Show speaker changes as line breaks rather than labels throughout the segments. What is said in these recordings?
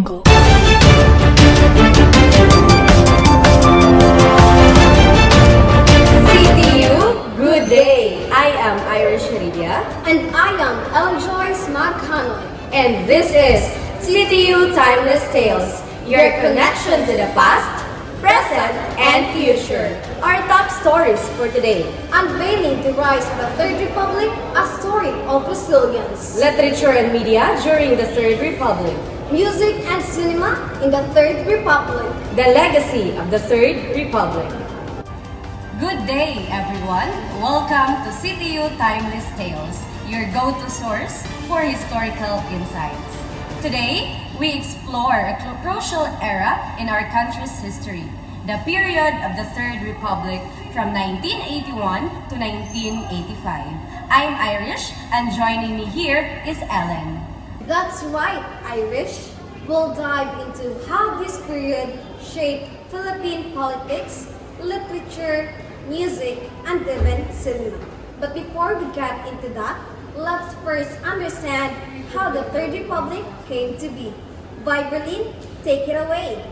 CTU, good day. I am Irish Ridia.
And I am Ellen Joyce Marcano.
And this is CTU Timeless Tales, your connection to the past, present, and future. Our top stories for today:
Unveiling the rise of the Third Republic, a story of resilience.
literature and media during the Third Republic,
Music and cinema in the Third Republic.
the legacy of the Third Republic. Good day, everyone. Welcome to CTU Timeless Tales, your go-to source for historical insights. Today, we explore a crucial era in our country's history, the period of the Third Republic from 1981 to 1985. I'm Irish, and joining me here is Ellen.
That's right, Irish. We'll dive into how this period shaped Philippine politics, literature, music, and even cinema. But before we get into that, let's first understand how the Third Republic came to be. Vibralyn, take it away.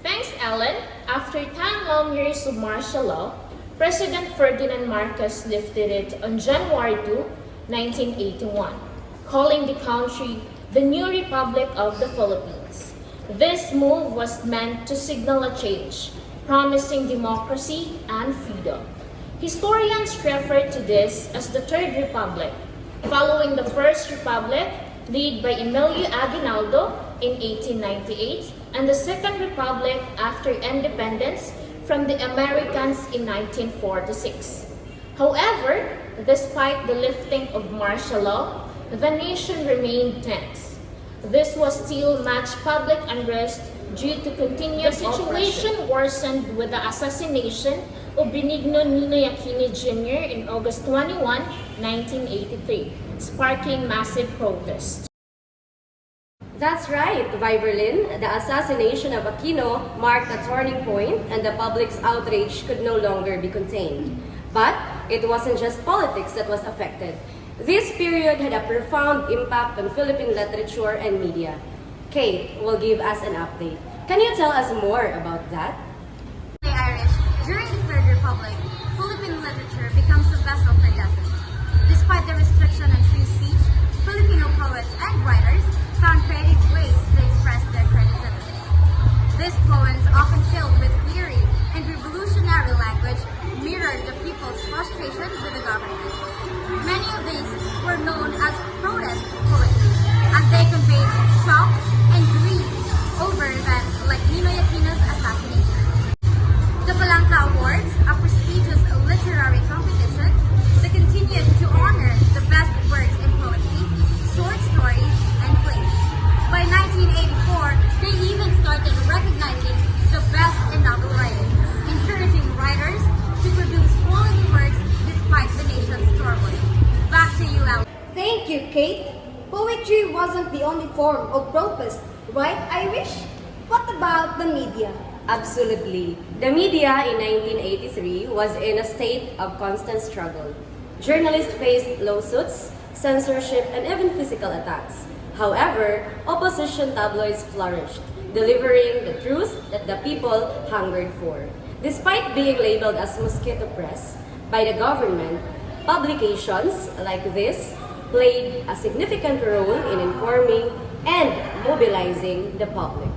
Thanks, Ellen. After 10 long years of martial law, President Ferdinand Marcos lifted it on January 2, 1981, calling the country the New Republic of the Philippines. This move was meant to signal a change, promising democracy and freedom. Historians refer to this as the Third Republic, following the First Republic, led by Emilio Aguinaldo in 1898, and the Second Republic after independence from the Americans in 1946. However, despite the lifting of martial law, the nation remained tense. This was still much public unrest due to continuous The situation worsened with the assassination of Benigno Ninoy Aquino Jr. in August 21, 1983, sparking massive protests.
That's right, Vibralyn. The assassination of Aquino marked a turning point, and the public's outrage could no longer be contained. But it wasn't just politics that was affected. This period had a profound impact on Philippine literature and media. Kate will give us an update. Can you tell us more about that?
The Irish, during the Third Republic, Philippine literature becomes a vessel for lessons. Despite the restriction on free speech, Filipino poets and writers found creative ways to express their criticisms. These poems, often filled with theory and revolutionary language, mirrored the people's frustration with the government. Many of these were known as protest poetry, as they conveyed shock and grief over events like Ninoy Aquino's assassination. The Palanca Awards, a prestigious literary competition that continued to honor the best works in poetry, short stories, and plays. By 1984, they even started recognizing the best in novel writing, encouraging writers to produce quality works despite the nation's turmoil. Back to you, Ellen.
Thank you, Kate. Poetry wasn't the only form of protest, right, Irish? What about the media?
Absolutely. The media in 1983 was in a state of constant struggle. Journalists faced lawsuits, censorship, and even physical attacks. However, opposition tabloids flourished, delivering the truth that the people hungered for. Despite being labeled as mosquito press by the government, publications like this played a significant role in informing and mobilizing the public.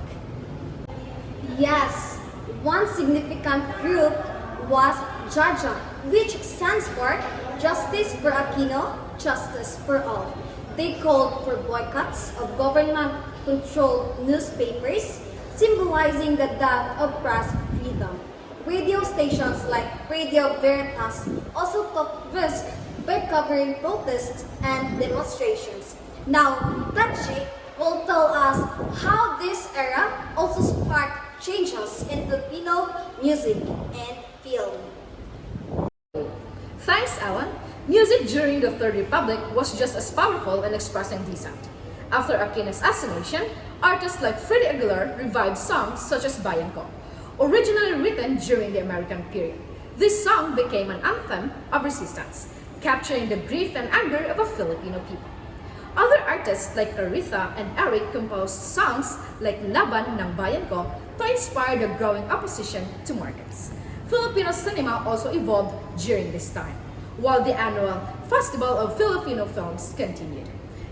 Yes, one significant group was JAJA, which stands for Justice for Aquino, Justice for All. They called for boycotts of government-controlled newspapers, symbolizing the death of press freedom. Radio stations like Radio Veritas also took risks by covering protests and demonstrations. Now, Tachi will tell us how this era also sparked changes in Filipino music and film.
Thanks, Alan. Music during the Third Republic was just as powerful in expressing dissent. After Aquino's assassination, artists like Freddie Aguilar revived songs such as Bayan Ko, originally written during the American period. This song became an anthem of resistance, capturing the grief and anger of a Filipino people. Other artists like Caritha and Eric composed songs like Laban ng Bayan Ko to inspire the growing opposition to Marcos. Filipino cinema also evolved during this time, while the annual Festival of Filipino Films continued.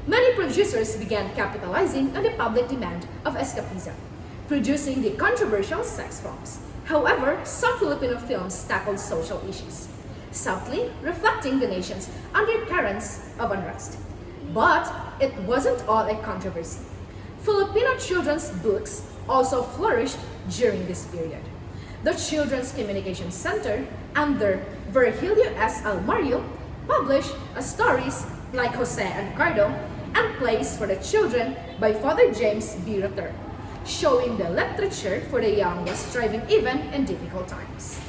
Many producers began capitalizing on the public demand of escapism, producing the controversial sex films. However, some Filipino films tackled social issues, subtly reflecting the nation's undercurrents of unrest. But it wasn't all a controversy. Filipino children's books also flourished during this period. The Children's Communication Center, under Virgilio S. Almario, published stories like Jose and Cardo and plays for the children by Father James B. Rutter, showing the literature for the young was thriving even in difficult times.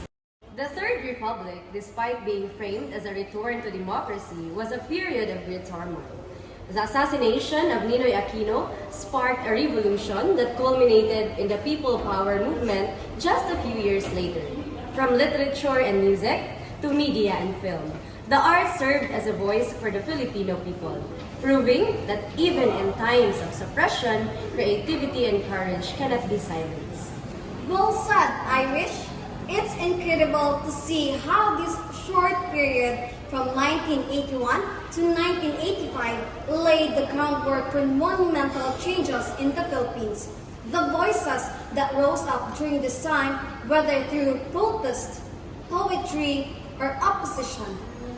The Third Republic, despite being framed as a return to democracy, was a period of great turmoil. The assassination of Ninoy Aquino sparked a revolution that culminated in the People Power movement just a few years later. From literature and music to media and film, the arts served as a voice for the Filipino people, proving that even in times of suppression, creativity and courage cannot be silenced.
Well said, Irish. It's incredible to see how this short period from 1981 to 1985 laid the groundwork for monumental changes in the Philippines. The voices that rose up during this time, whether through protest, poetry, or opposition,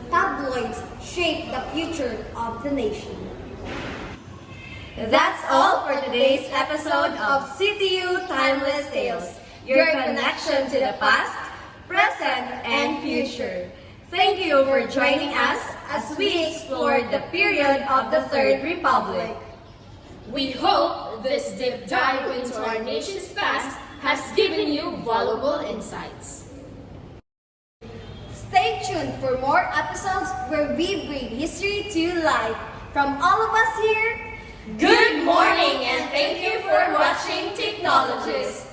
tabloids shaped the future of the nation.
That's all for today's episode of CTU Timeless Tales, your connection to the past, present, and future. Thank you for joining us as we explored the period of the Third Republic.
We hope this deep dive into our nation's past has given you valuable insights.
Stay tuned for more episodes where we bring history to life. From all of us here,
Good morning and thank you for watching Technologies.